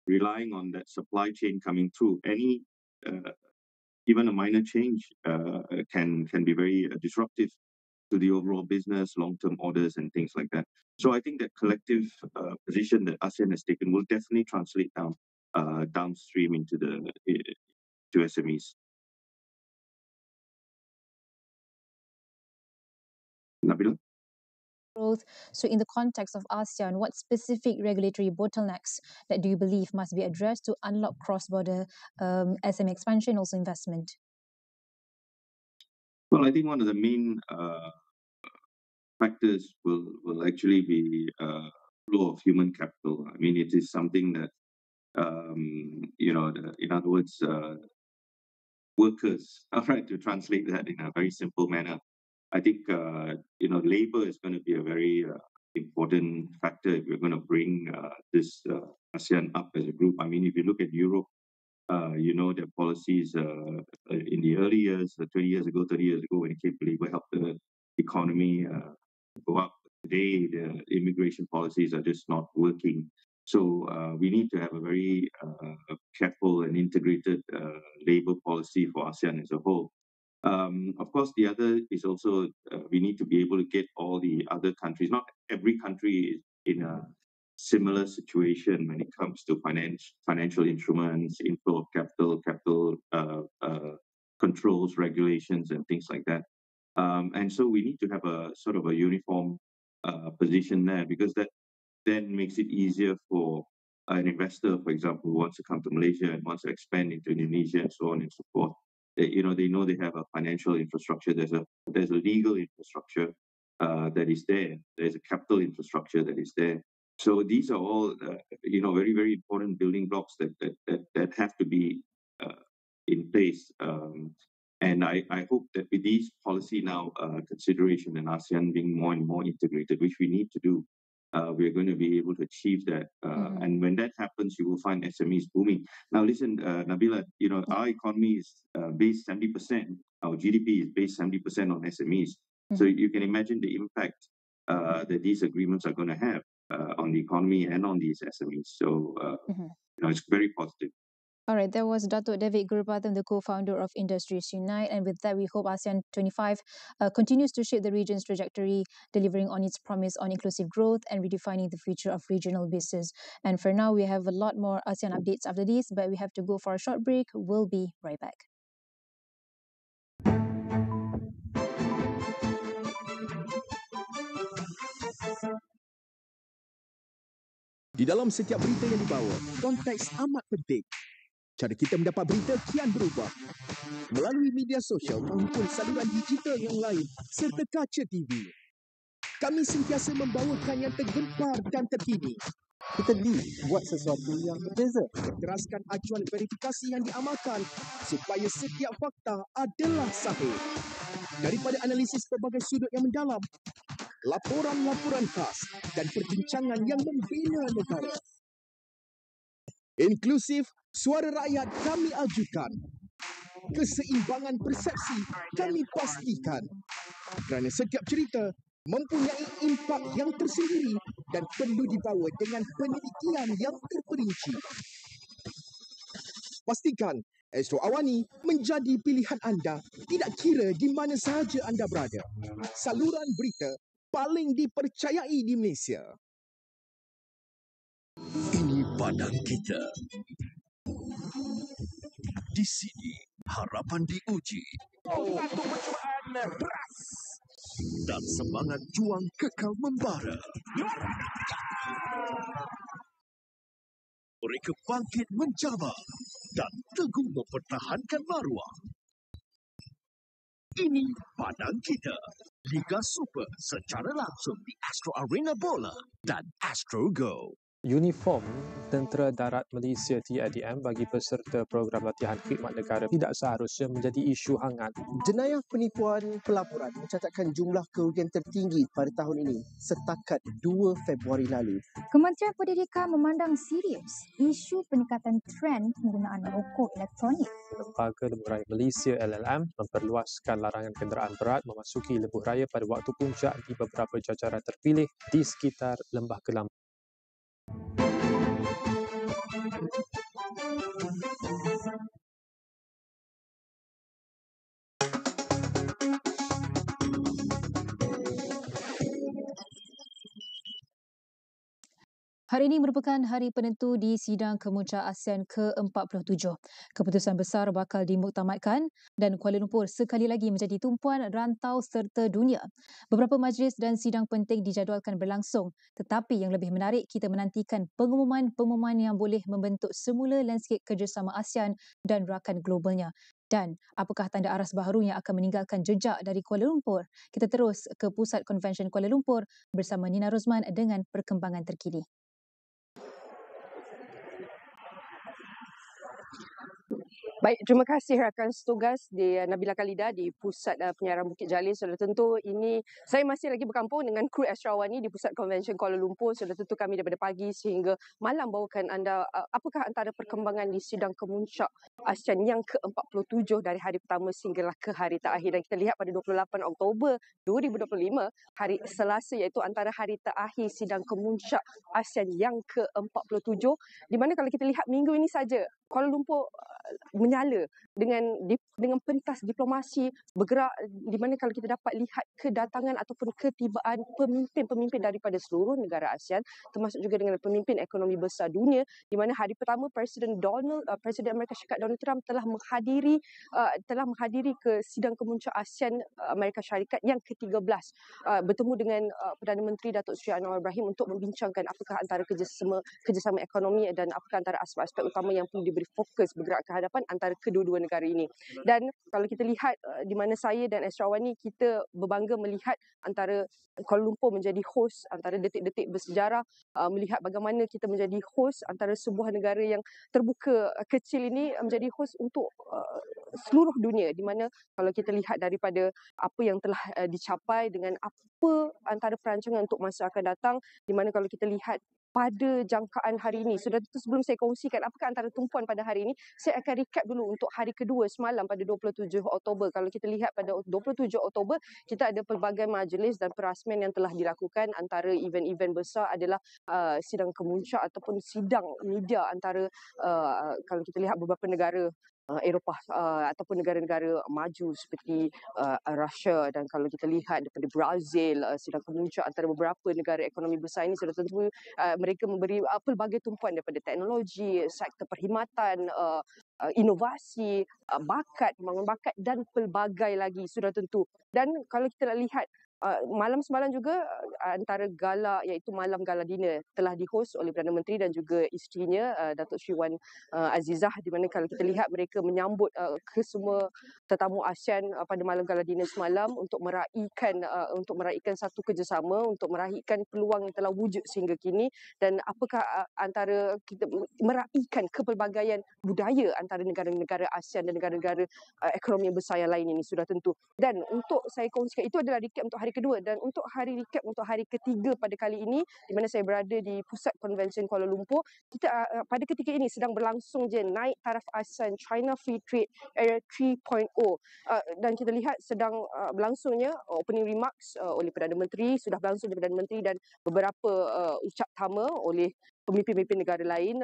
relying on that supply chain coming through, any even a minor change can be very disruptive to the overall business, long-term orders and things like that. So I think that collective position that ASEAN has taken will definitely translate downstream into to SMEs. Nabilah? Growth. So in the context of ASEAN, what specific regulatory bottlenecks that do you believe must be addressed to unlock cross-border SME expansion, also investment? Well, I think one of the main factors will actually be flow of human capital. I mean, it is something that, in other words, workers, right, to translate that in a very simple manner. I think, labor is going to be a very important factor if we're going to bring this ASEAN up as a group. I mean, if you look at Europe, their policies in the early years, 20 years ago, 30 years ago, when it came to labor, helped the economy go up. Today, the immigration policies are just not working. So we need to have a very careful and integrated labor policy for ASEAN as a whole. Of course, the other is also we need to be able to get all the other countries. Not every country is in a similar situation when it comes to financial instruments, inflow of capital controls, regulations, and things like that. And so we need to have a sort of a uniform position there, because that then makes it easier for an investor, for example, who wants to come to Malaysia and wants to expand into Indonesia and so on and so forth. They know they have a financial infrastructure. There's a legal infrastructure that is there. There's a capital infrastructure that is there. So these are all very, very important building blocks that have to be in place. And I hope that with these policy now consideration and ASEAN being more and more integrated, which we need to do, we're going to be able to achieve that. And when that happens, you will find SMEs booming. Now, listen, Nabilah, our economy is based 70%, our GDP is based 70% on SMEs. So you can imagine the impact that these agreements are going to have on the economy and on these SMEs. So, it's very positive. All right, that was Datuk David Gurupathan, the co-founder of Industries Unite. And with that, we hope ASEAN 25 continues to shape the region's trajectory, delivering on its promise on inclusive growth and redefining the future of regional business. And for now, we have a lot more ASEAN updates after this, but we have to go for a short break. We'll be right back. Di dalam setiap berita yang dibawa, konteks amat penting. Cara kita mendapat berita kian berubah. Melalui media sosial maupun saluran digital yang lain serta kaca TV. Kami sentiasa membawakan yang tergempar dan terkini. Kita buat sesuatu yang berbeza. Teraskan acuan verifikasi yang diamalkan supaya setiap fakta adalah sahih. Daripada analisis pelbagai sudut yang mendalam, laporan-laporan khas dan perbincangan yang membina negara. Inklusif, suara rakyat kami ajukan. Keseimbangan persepsi kami pastikan. Kerana setiap cerita mempunyai impak yang tersendiri dan perlu dibawa dengan penelitian yang terperinci. Pastikan Astro AWANI menjadi pilihan anda tidak kira di mana sahaja anda berada. Saluran berita paling dipercayai di Malaysia. Ini padang kita. Di sini harapan diuji. Satu percubaan beras. Dan semangat juang kekal membara. Mereka bangkit mencabar dan teguh mempertahankan maruah. Ini padang kita. Liga Super secara langsung di Astro Arena Bola dan Astro Go. Uniform Tentera Darat Malaysia TADM bagi peserta program latihan khidmat negara tidak seharusnya menjadi isu hangat. Jenayah penipuan pelaburan mencatatkan jumlah kerugian tertinggi pada tahun ini setakat 2 Februari lalu. Kementerian Pendidikan memandang serius isu peningkatan trend penggunaan rokok elektronik. Lembaga Lebuh Raya Malaysia LLM memperluaskan larangan kenderaan berat memasuki lebuh raya pada waktu puncak di beberapa jajaran terpilih di sekitar Lembah Kelam. Hari ini merupakan hari penentu di Sidang Kemuncak ASEAN ke-47. Keputusan besar bakal dimuktamadkan dan Kuala Lumpur sekali lagi menjadi tumpuan rantau serta dunia. Beberapa majlis dan sidang penting dijadualkan berlangsung, tetapi yang lebih menarik kita menantikan pengumuman-pengumuman yang boleh membentuk semula landscape kerjasama ASEAN dan rakan globalnya. Dan apakah tanda aras baharu yang akan meninggalkan jejak dari Kuala Lumpur? Kita terus ke Pusat Konvensyen Kuala Lumpur bersama Nina Rozman dengan perkembangan terkini. Baik, terima kasih rakan setugas di Nabilah Khaleeda di Pusat Penyiaran Bukit Jalil. Sudah tentu ini saya masih lagi berkampung dengan kru Astro AWANI di Pusat Konvensyen Kuala Lumpur. Sudah tentu kami daripada pagi sehingga malam bawakan anda apakah antara perkembangan di Sidang Kemuncak ASEAN yang ke-47 dari hari pertama sehinggalah ke hari terakhir. Dan kita lihat pada 28 Oktober 2025, hari Selasa iaitu antara hari terakhir Sidang Kemuncak ASEAN yang ke-47, di mana kalau kita lihat minggu ini saja Kuala Lumpur menyala dengan pentas diplomasi bergerak, di mana kalau kita dapat lihat kedatangan ataupun ketibaan pemimpin-pemimpin daripada seluruh negara ASEAN, termasuk juga dengan pemimpin ekonomi besar dunia, di mana hari pertama Presiden Amerika Syarikat Donald Trump telah menghadiri ke Sidang Kemuncak ASEAN Amerika Syarikat yang ke-13, bertemu dengan Perdana Menteri Datuk Seri Anwar Ibrahim untuk membincangkan apakah antara kerjasama ekonomi dan apakah antara aspek-aspek utama yang perlu diberi fokus bergerak ke hadapan antara kedua-dua negara ini. Dan kalau kita lihat di mana saya dan Astro AWANI, kita berbangga melihat antara Kuala Lumpur menjadi hos antara detik-detik bersejarah, melihat bagaimana kita menjadi hos antara sebuah negara yang terbuka kecil ini menjadi hos untuk seluruh dunia, di mana kalau kita lihat daripada apa yang telah dicapai dengan apa antara perancangan untuk masa akan datang, di mana kalau kita lihat pada jangkaan hari ini, sudah tentu sebelum saya kongsikan apakah antara tumpuan pada hari ini, saya akan recap dulu untuk hari kedua semalam pada 27 Oktober. Kalau kita lihat pada 27 Oktober, kita ada pelbagai majlis dan perasmian yang telah dilakukan. Antara event-event besar adalah sidang kemuncak ataupun sidang media antara kalau kita lihat beberapa negara Eropah ataupun negara-negara maju seperti Rusia, dan kalau kita lihat daripada Brazil, sidang kemuncak antara beberapa negara ekonomi besar ini sudah tentu mereka memberi pelbagai tumpuan daripada teknologi, sektor perkhidmatan, inovasi, bakat, pembangunan bakat dan pelbagai lagi sudah tentu. Dan kalau kita nak lihat Malam semalam juga antara gala iaitu malam gala dinner telah di-host oleh Perdana Menteri dan juga isterinya Datuk Sri Wan Azizah, di mana kalau kita lihat mereka menyambut kesemua tetamu ASEAN pada malam gala dinner semalam untuk meraihkan satu kerjasama, untuk meraihkan peluang yang telah wujud sehingga kini, dan apakah antara kita meraihkan kepelbagaian budaya antara negara-negara ASEAN dan negara-negara ekonomi besar yang lain ini sudah tentu. Dan untuk saya kongsikan, itu adalah recap untuk hari kedua, dan untuk hari recap untuk hari ketiga pada kali ini di mana saya berada di Pusat Konvensyen Kuala Lumpur, kita pada ketika ini sedang berlangsung je naik taraf ASEAN China Free Trade Area 3.0, dan kita lihat sedang berlangsungnya opening remarks oleh Perdana Menteri, sudah berlangsung oleh Perdana Menteri, dan beberapa ucap tama oleh pemimpin-pemimpin negara lain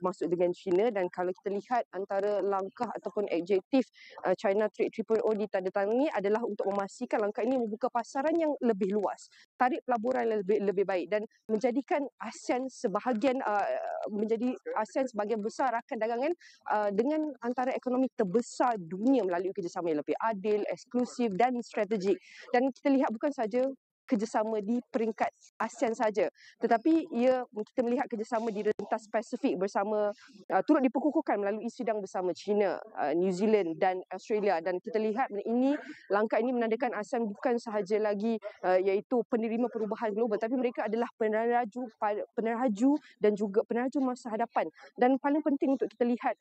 termasuk dengan China. Dan kalau kita lihat antara langkah ataupun adjektif China Trade 3.0 ditandatangani adalah untuk memastikan langkah ini membuka pasaran yang lebih luas, tarik pelaburan yang lebih baik, dan menjadikan ASEAN sebahagian besar rakan dagangan dengan antara ekonomi terbesar dunia melalui kerjasama yang lebih adil, eksklusif dan strategik. Dan kita lihat bukan saja kerjasama di peringkat ASEAN saja, tetapi kita melihat kerjasama di rentas Pasifik bersama turut diperkukuhkan melalui sidang bersama China, New Zealand dan Australia. Dan kita lihat langkah ini menandakan ASEAN bukan sahaja lagi iaitu penerima perubahan global, tapi mereka adalah peneraju dan juga peneraju masa hadapan. Dan paling penting untuk kita lihat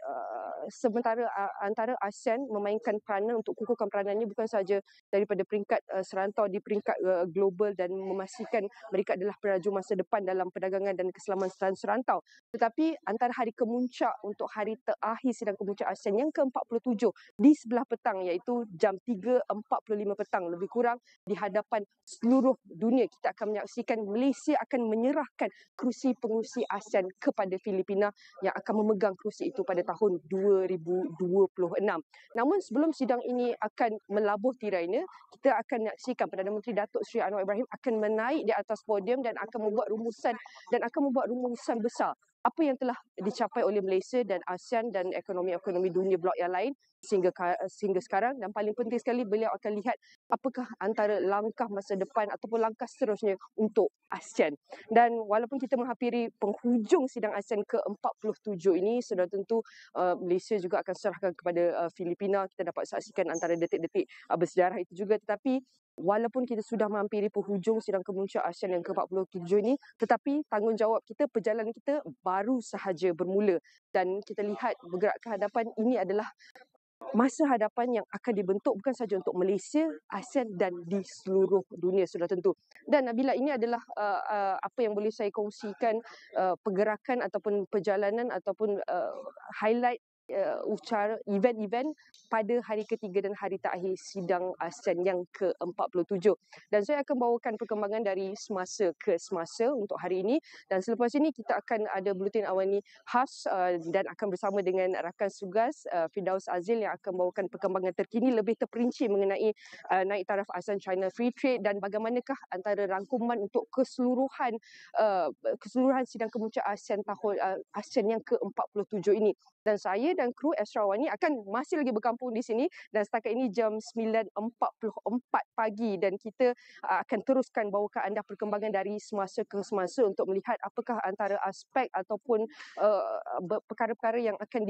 sementara antara ASEAN memainkan peranan untuk kukuhkan peranannya bukan sahaja daripada peringkat serantau di peringkat global dan memastikan mereka adalah peneraju masa depan dalam perdagangan dan keselamatan serantau, tetapi antara hari kemuncak untuk hari terakhir sidang kemuncak ASEAN yang ke-47 di sebelah petang, iaitu jam 3.45 petang lebih kurang, di hadapan seluruh dunia kita akan menyaksikan Malaysia akan menyerahkan kerusi pengurusi ASEAN kepada Filipina yang akan memegang kerusi itu pada tahun 2026. Namun sebelum sidang ini akan melabuh tirainya, kita akan menyaksikan Perdana Menteri Datuk Sri Anwar Ibrahim akan menaik di atas podium dan akan membuat rumusan besar apa yang telah dicapai oleh Malaysia dan ASEAN dan ekonomi-ekonomi dunia blok yang lain sehingga sekarang. Dan paling penting sekali, beliau akan lihat apakah antara langkah masa depan ataupun langkah seterusnya untuk ASEAN. Dan walaupun kita menghampiri penghujung sidang ASEAN ke-47 ini, sudah tentu Malaysia juga akan serahkan kepada Filipina. Kita dapat saksikan antara detik-detik bersejarah itu juga. Tetapi walaupun kita sudah menghampiri penghujung sidang kemuncak ASEAN yang ke-47 ini, tetapi tanggungjawab kita, perjalanan kita baru sahaja bermula. Dan kita lihat bergerak ke hadapan, ini adalah masa hadapan yang akan dibentuk bukan sahaja untuk Malaysia, ASEAN dan di seluruh dunia sudah tentu. Dan Nabilah, ini adalah apa yang boleh saya kongsikan, pergerakan ataupun perjalanan ataupun highlight event-event pada hari ketiga dan hari terakhir sidang ASEAN yang ke-47. Dan saya akan bawakan perkembangan dari semasa ke semasa untuk hari ini. Dan selepas ini kita akan ada buletin AWANI khas dan akan bersama dengan rakan tugas Firdaus Azil yang akan bawakan perkembangan terkini lebih terperinci mengenai naik taraf ASEAN China Free Trade dan bagaimanakah antara rangkuman untuk keseluruhan sidang kemuncak ASEAN ASEAN yang ke-47 ini. Dan saya dan kru Astro AWANI akan masih lagi berkampung di sini, dan setakat ini jam 9.44 pagi, dan kita akan teruskan bawakan anda perkembangan dari semasa ke semasa untuk melihat apakah antara aspek ataupun perkara-perkara yang akan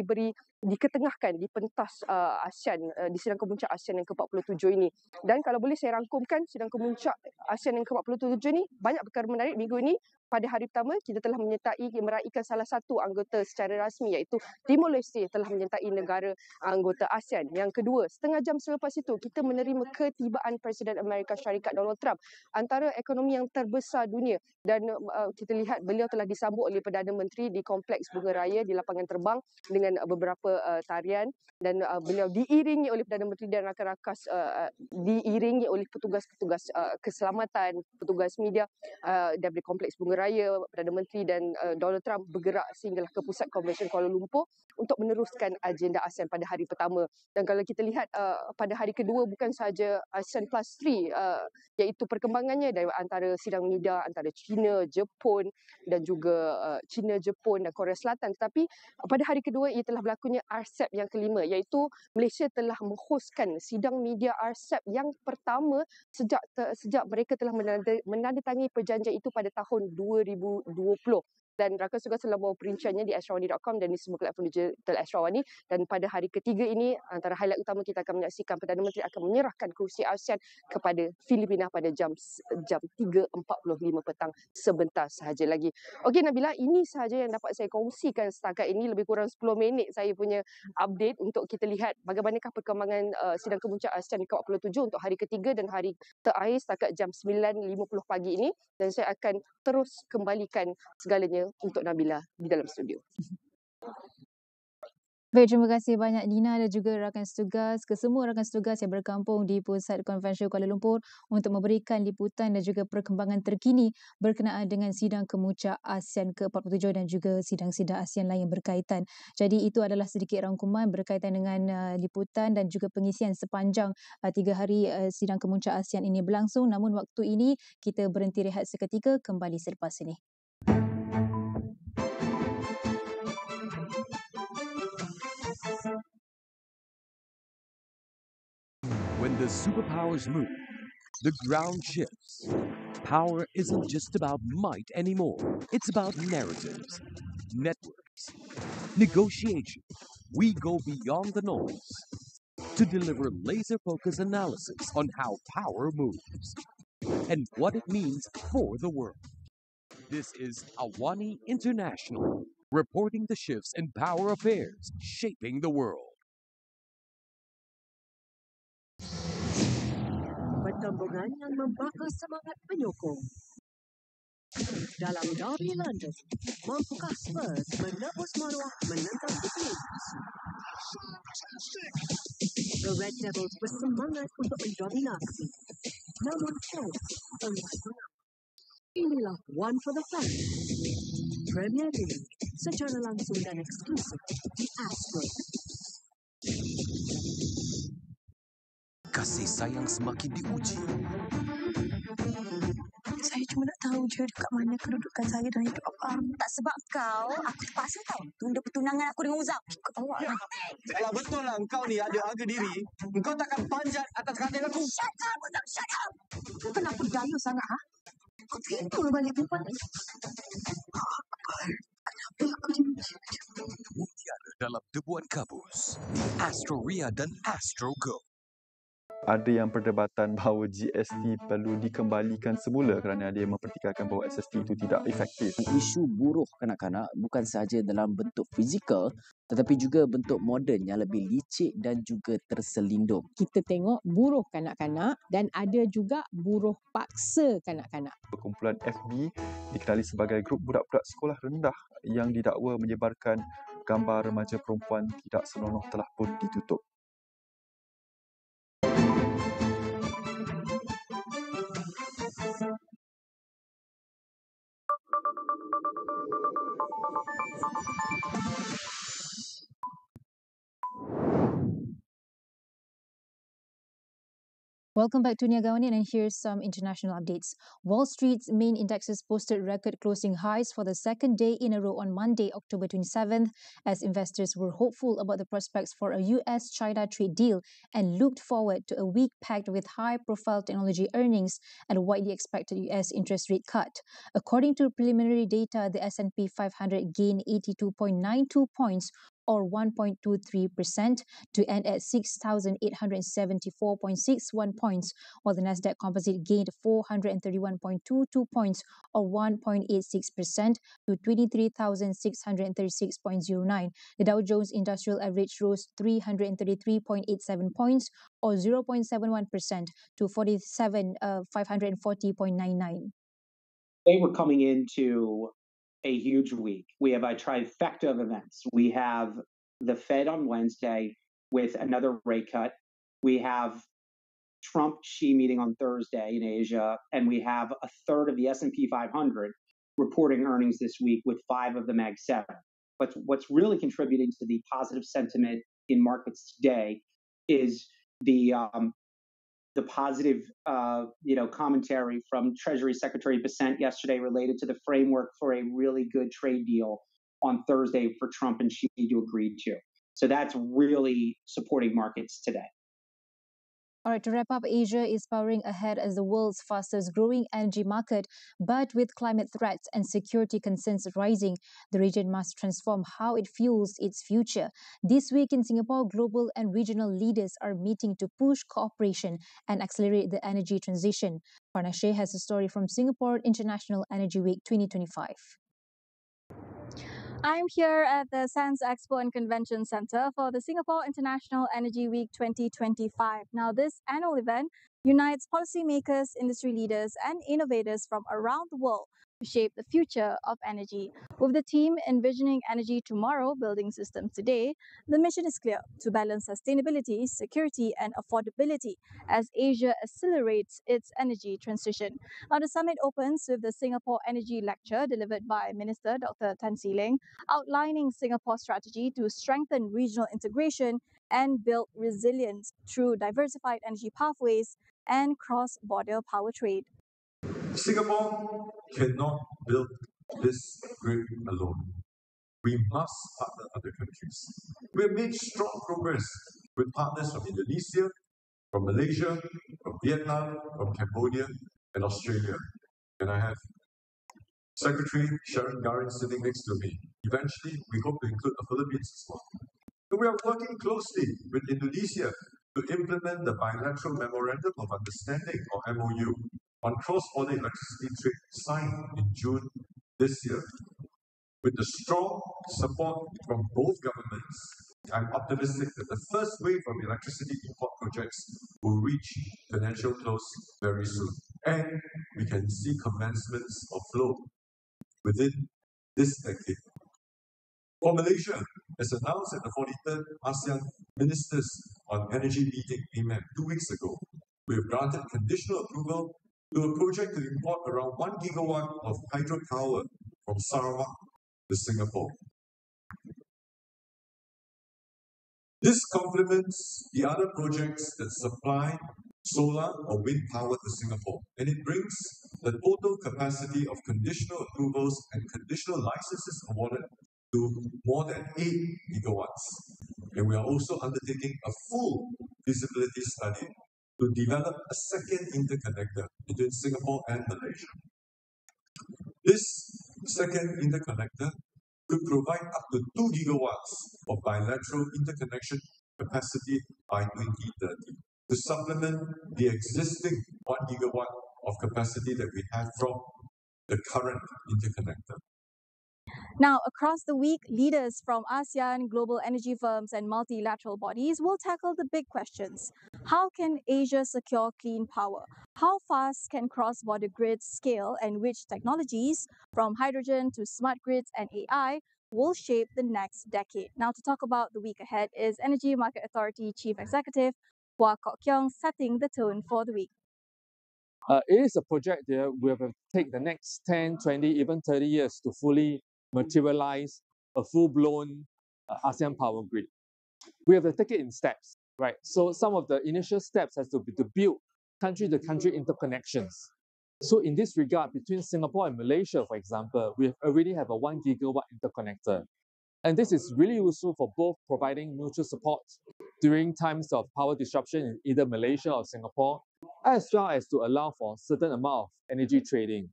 diketengahkan di pentas ASEAN di sidang kemuncak ASEAN yang ke-47 ini. Dan kalau boleh saya rangkumkan sidang kemuncak ASEAN yang ke-47 ini, banyak perkara menarik minggu ini. Pada hari pertama, kita telah meraihkan salah satu anggota secara rasmi, iaitu Timor Leste telah menyertai negara anggota ASEAN. Yang kedua, setengah jam selepas itu, kita menerima ketibaan Presiden Amerika Syarikat Donald Trump, antara ekonomi yang terbesar dunia. Dan kita lihat beliau telah disambut oleh Perdana Menteri di Kompleks Bunga Raya di lapangan terbang dengan beberapa tarian. Dan beliau diiringi oleh Perdana Menteri dan rakan rakas, diiringi oleh petugas-petugas keselamatan, petugas media dari Kompleks Bunga raya Perdana Menteri dan Donald Trump bergerak sehinggalah ke pusat konvensyen Kuala Lumpur untuk meneruskan agenda ASEAN pada hari pertama. Dan kalau kita lihat pada hari kedua bukan sahaja ASEAN Plus 3 iaitu perkembangannya dari antara sidang media antara China, Jepun dan juga China, Jepun dan Korea Selatan, tetapi pada hari kedua ia telah berlakunya RCEP yang kelima, iaitu Malaysia telah menghoskan sidang media RCEP yang pertama sejak mereka telah menandatangani perjanjian itu pada tahun 2020. Dan rakan suka selalu bawa perinciannya di astrawani.com dan di semua platform digital Astrawani. Dan pada hari ketiga ini, antara highlight utama kita akan menyaksikan Perdana Menteri akan menyerahkan kerusi ASEAN kepada Filipina pada jam 3.45 petang, sebentar sahaja lagi. Okey Nabilah, ini sahaja yang dapat saya kongsikan setakat ini. Lebih kurang 10 minit saya punya update untuk kita lihat bagaimanakah perkembangan sidang kemuncak ASEAN ke-47 untuk hari ketiga dan hari terakhir setakat jam 9.50 pagi ini. Dan saya akan terus kembalikan segalanya untuk Nabilah di dalam studio. Baik, terima kasih banyak Nina dan juga rakan setugas, kesemua rakan setugas yang berkampung di Pusat Konvensyen Kuala Lumpur untuk memberikan liputan dan juga perkembangan terkini berkenaan dengan sidang kemuncak ASEAN ke-47 dan juga sidang-sidang ASEAN lain yang berkaitan. Jadi itu adalah sedikit rangkuman berkaitan dengan liputan dan juga pengisian sepanjang 3 hari sidang kemuncak ASEAN ini berlangsung. Namun waktu ini kita berhenti rehat seketika, kembali selepas ini. When the superpowers move, the ground shifts. Power isn't just about might anymore. It's about narratives, networks, negotiation. We go beyond the noise to deliver laser-focused analysis on how power moves and what it means for the world. This is AWANI International, reporting the shifts in power affairs shaping the world. Pertembungan yang membakar semangat penyokong. Dalam derby London, mampukah Spurs menebus maruah menentang Ipswich? The Red Devils bersemangat untuk mendominasi. Namun Spurs enggan menang. Inilah One for the Fans. Premier League secara langsung dan eksklusif di Astro. Kasih sayang semakin diuji. Saya cuma nak tahu je dekat mana kedudukan saya dalam hidup abang. Tak sebab kau, aku terpaksa tahu tunda pertunangan aku dengan Uzam. Kau tahu tak? Kalau betul lah kau ni ada harga diri, kau takkan panjat atas katil aku. Shut up, Uzam, shut up. Kau kenapa daya sangat, ha? Kau pintu lah balik perempuan ni. Kenapa aku dibenci macam tu? Mutiara dalam debuan kabus. Astro Ria dan Astro Go. Ada yang perdebatan bahawa GST perlu dikembalikan semula kerana ada yang mempertikaikan bahawa SST itu tidak efektif. Isu buruh kanak-kanak bukan sahaja dalam bentuk fizikal tetapi juga bentuk moden yang lebih licik dan juga terselindung. Kita tengok buruh kanak-kanak dan ada juga buruh paksa kanak-kanak. Kumpulan FB dikenali sebagai grup budak-budak sekolah rendah yang didakwa menyebarkan gambar remaja perempuan tidak senonoh telah pun ditutup. Welcome back to Niagawani, and here's some international updates. Wall Street's main indexes posted record closing highs for the second day in a row on Monday, October 27th, as investors were hopeful about the prospects for a US-China trade deal and looked forward to a week packed with high-profile technology earnings and a widely expected US interest rate cut. According to preliminary data, the S&P 500 gained 82.92 points or 1.23% to end at 6,874.61 points, while the Nasdaq Composite gained 431.22 points or 1.86% to 23,636.09. The Dow Jones Industrial Average rose 333.87 points or 0.71% to 540.99. Today we're coming into a huge week. We have a trifecta of events. We have the Fed on Wednesday with another rate cut. We have Trump-Xi meeting on Thursday in Asia, and we have a third of the S&P 500 reporting earnings this week, with 5 of the Mag 7. But what's really contributing to the positive sentiment in markets today is the positive, commentary from Treasury Secretary Bessent yesterday related to the framework for a really good trade deal on Thursday for Trump and Xi to agree to. So that's really supporting markets today. All right, to wrap up, Asia is powering ahead as the world's fastest growing energy market, but with climate threats and security concerns rising, the region must transform how it fuels its future. This week in Singapore, global and regional leaders are meeting to push cooperation and accelerate the energy transition. Parnashe has a story from Singapore International Energy Week 2025. I'm here at the SANS Expo and Convention Center for the Singapore International Energy Week 2025. Now, this annual event unites policymakers, industry leaders, and innovators from around the world to shape the future of energy. With the team envisioning energy tomorrow, building systems today, the mission is clear: to balance sustainability, security, and affordability as Asia accelerates its energy transition. Now, the summit opens with the Singapore Energy Lecture delivered by Minister Dr. Tan See Leng, outlining Singapore's strategy to strengthen regional integration and build resilience through diversified energy pathways and cross-border power trade. Singapore cannot build this grid alone. We must partner other countries. We have made strong progress with partners from Indonesia, from Malaysia, from Vietnam, from Cambodia, and Australia. And I have Secretary Sharon Garin sitting next to me. Eventually, we hope to include the Philippines as well. So we are working closely with Indonesia to implement the Bilateral Memorandum of Understanding, or MOU, on cross-border electricity trade signed in June this year. With the strong support from both governments, I'm optimistic that the first wave of electricity import projects will reach financial close very soon. And we can see commencements of flow within this decade. For Malaysia, as announced at the 43rd ASEAN Ministers on Energy meeting AMEM 2 weeks ago, we have granted conditional approval to a project to import around 1 gigawatt of hydropower from Sarawak to Singapore. This complements the other projects that supply solar or wind power to Singapore, and it brings the total capacity of conditional approvals and conditional licenses awarded to more than 8 gigawatts. And we are also undertaking a full feasibility study to develop a second interconnector between Singapore and Malaysia. This second interconnector could provide up to 2 gigawatts of bilateral interconnection capacity by 2030 to supplement the existing 1 gigawatt of capacity that we have from the current interconnector. Now, across the week, leaders from ASEAN, global energy firms, and multilateral bodies will tackle the big questions. How can Asia secure clean power? How fast can cross-border grids scale, and which technologies, from hydrogen to smart grids and AI, will shape the next decade? Now, to talk about the week ahead is Energy Market Authority Chief Executive Hua Kok Keong, setting the tone for the week. It is a project that will take the next 10, 20, even 30 years to fully materialize a full-blown ASEAN power grid. We have to take it in steps, right? So some of the initial steps has to be to build country-to-country interconnections. So in this regard, between Singapore and Malaysia, for example, we already have a 1 gigawatt interconnector. And this is really useful for both providing mutual support during times of power disruption in either Malaysia or Singapore, as well as to allow for a certain amount of energy trading.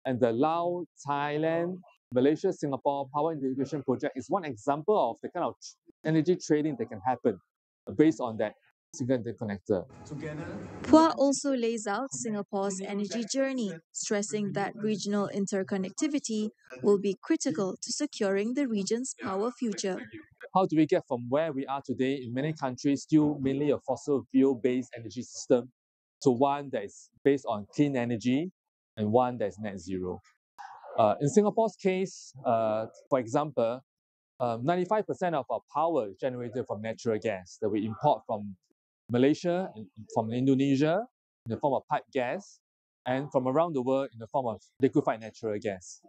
And the Laos, Thailand, Malaysia, Singapore Power Integration Project is one example of the kind of energy trading that can happen based on that single interconnector. Hua also lays out Singapore's energy journey, stressing that regional interconnectivity will be critical to securing the region's power future. How do we get from where we are today in many countries, still mainly a fossil fuel-based energy system, to one that is based on clean energy and one that is net zero? In Singapore's case, for example, 95% of our power is generated from natural gas that we import from Malaysia, from Indonesia in the form of pipe gas, and from around the world in the form of liquefied natural gas.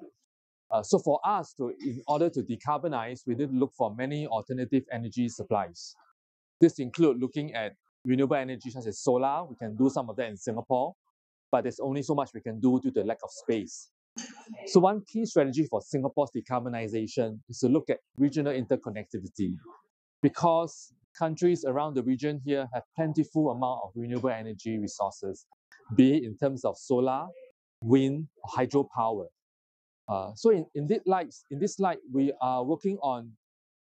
So for us, in order to decarbonize, we need to look for many alternative energy supplies. This includes looking at renewable energy such as solar. We can do some of that in Singapore, but there's only so much we can do due to the lack of space. So one key strategy for Singapore's decarbonization is to look at regional interconnectivity, because countries around the region here have plentiful amount of renewable energy resources, be it in terms of solar, wind, or hydropower. So in this light, we are working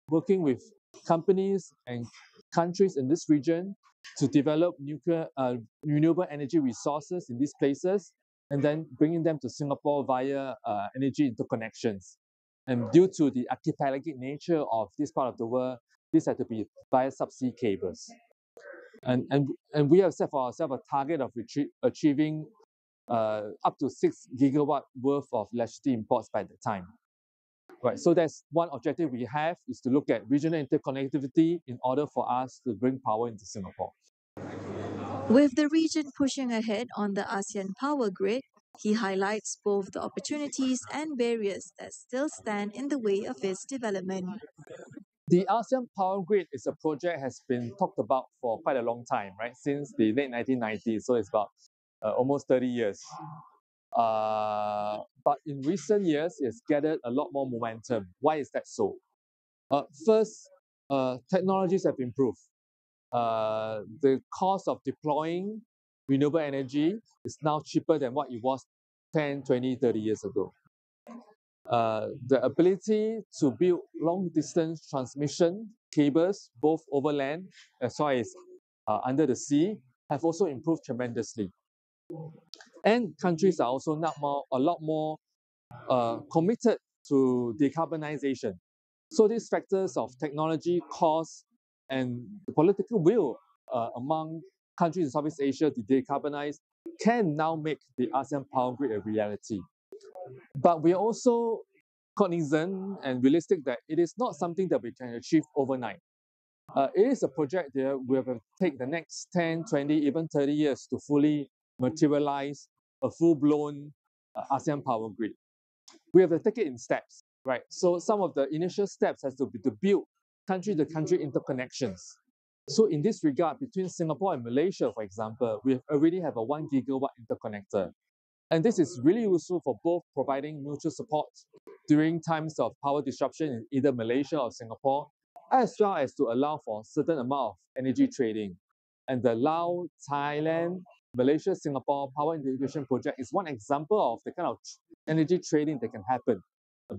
with companies and countries in this region to develop renewable energy resources in these places, and then bringing them to Singapore via energy interconnections. And due to the archipelagic nature of this part of the world, this had to be via subsea cables. And we have set for ourselves a target of achieving up to 6 gigawatt worth of electricity imports by the time. Right, so that's one objective we have, is to look at regional interconnectivity in order for us to bring power into Singapore. With the region pushing ahead on the ASEAN power grid, he highlights both the opportunities and barriers that still stand in the way of its development. The ASEAN power grid is a project has been talked about for quite a long time, right? Since the late 1990s, so it's about almost 30 years. But in recent years, it's gathered a lot more momentum. Why is that so? First, technologies have improved. The cost of deploying renewable energy is now cheaper than what it was 10, 20, 30 years ago. The ability to build long-distance transmission cables, both over land as well as under the sea, have also improved tremendously. And countries are also a lot more committed to decarbonization. So these factors of technology, cost, and the political will among countries in Southeast Asia to decarbonize can now make the ASEAN power grid a reality. But we are also cognizant and realistic that it is not something that we can achieve overnight. It is a project that will take the next 10, 20, even 30 years to fully materialize a full-blown ASEAN power grid. We have to take it in steps, right? So some of the initial steps has to be to build country-to-country interconnections. So in this regard, between Singapore and Malaysia, for example, we already have a 1 gigawatt interconnector. And this is really useful for both providing mutual support during times of power disruption in either Malaysia or Singapore, as well as to allow for a certain amount of energy trading. And the Laos, Thailand, Malaysia, Singapore power integration project is one example of the kind of energy trading that can happen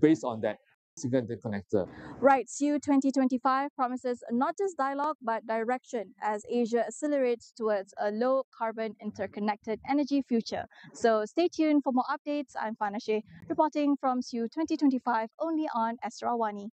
based on that single interconnector. Right, SEU 2025 promises not just dialogue but direction as Asia accelerates towards a low-carbon interconnected energy future. So stay tuned for more updates. I'm Fanashe, reporting from SEU 2025 only on Astro AWANI.